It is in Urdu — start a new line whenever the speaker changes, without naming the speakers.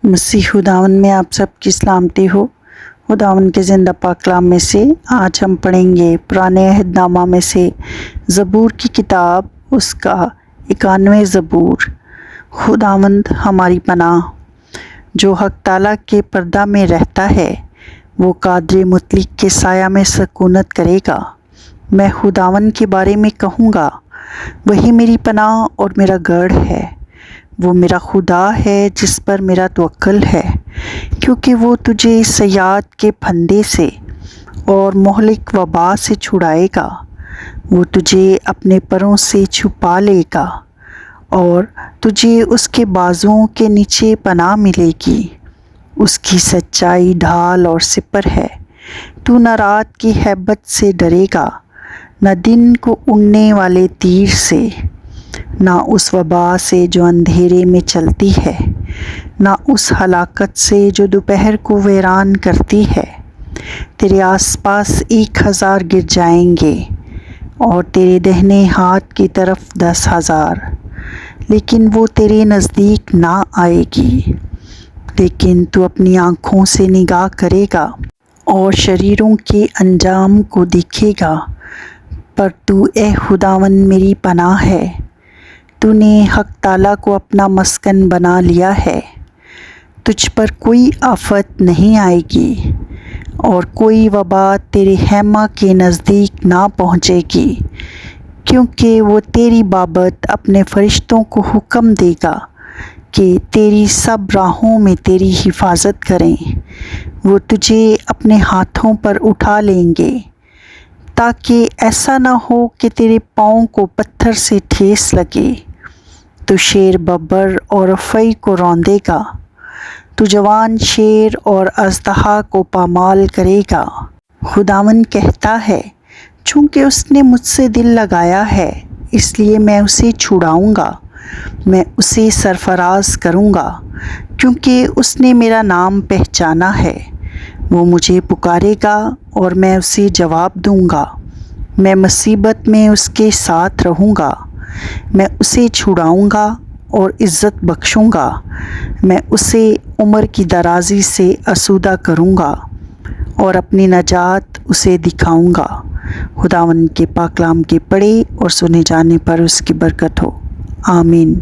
مسیح خداوند میں آپ سب کی سلامتی ہو۔ خداوند کے زندہ پاک کلام میں سے آج ہم پڑھیں گے پرانے عہد نامہ میں سے زبور کی کتاب، اس کا 91 زبور۔ خداوند ہماری پناہ، جو حق تعالیٰ کے پردہ میں رہتا ہے وہ قادر مطلق کے سایہ میں سکونت کرے گا۔ میں خداوند کے بارے میں کہوں گا، وہی میری پناہ اور میرا گڑھ ہے۔ وہ میرا خدا ہے جس پر میرا توکل ہے، کیونکہ وہ تجھے صیاد کے پھندے سے اور مہلک وبا سے چھڑائے گا۔ وہ تجھے اپنے پروں سے چھپا لے گا اور تجھے اس کے بازوؤں کے نیچے پناہ ملے گی۔ اس کی سچائی ڈھال اور سپر ہے۔ تو نہ رات کی ہیبت سے ڈرے گا، نہ دن کو اڑنے والے تیر سے، نہ اس وبا سے جو اندھیرے میں چلتی ہے، نہ اس ہلاکت سے جو دوپہر کو ویران کرتی ہے۔ تیرے آس پاس 1000 گر جائیں گے اور تیرے دہنے ہاتھ کی طرف 10,000، لیکن وہ تیرے نزدیک نہ آئے گی۔ لیکن تو اپنی آنکھوں سے نگاہ کرے گا اور شریروں کے انجام کو دیکھے گا۔ پر تو اے خداوند میری پناہ ہے، تو نے حق تعالیٰ کو اپنا مسکن بنا لیا ہے۔ تجھ پر کوئی آفت نہیں آئے گی اور کوئی وبا تیرے خیمہ کے نزدیک نہ پہنچے گی، کیونکہ وہ تیری بابت اپنے فرشتوں کو حکم دے گا کہ تیری سب راہوں میں تیری حفاظت کریں۔ وہ تجھے اپنے ہاتھوں پر اٹھا لیں گے، تاکہ ایسا نہ ہو کہ تیرے پاؤں کو پتھر سے ٹھیس لگے۔ تو شیر ببر اور افعی کو روندے گا، تو جوان شیر اور اژدہا کو پامال کرے گا۔ خداوند کہتا ہے، چونکہ اس نے مجھ سے دل لگایا ہے، اس لیے میں اسے چھڑاؤں گا۔ میں اسے سرفراز کروں گا، کیونکہ اس نے میرا نام پہچانا ہے۔ وہ مجھے پکارے گا اور میں اسے جواب دوں گا۔ میں مصیبت میں اس کے ساتھ رہوں گا۔ میں اسے چھڑاؤں گا اور عزت بخشوں گا۔ میں اسے عمر کی درازی سے آسودہ کروں گا اور اپنی نجات اسے دکھاؤں گا۔ خداوند کے پاک کلام کے پڑھے اور سنے جانے پر اس کی برکت ہو۔ آمین۔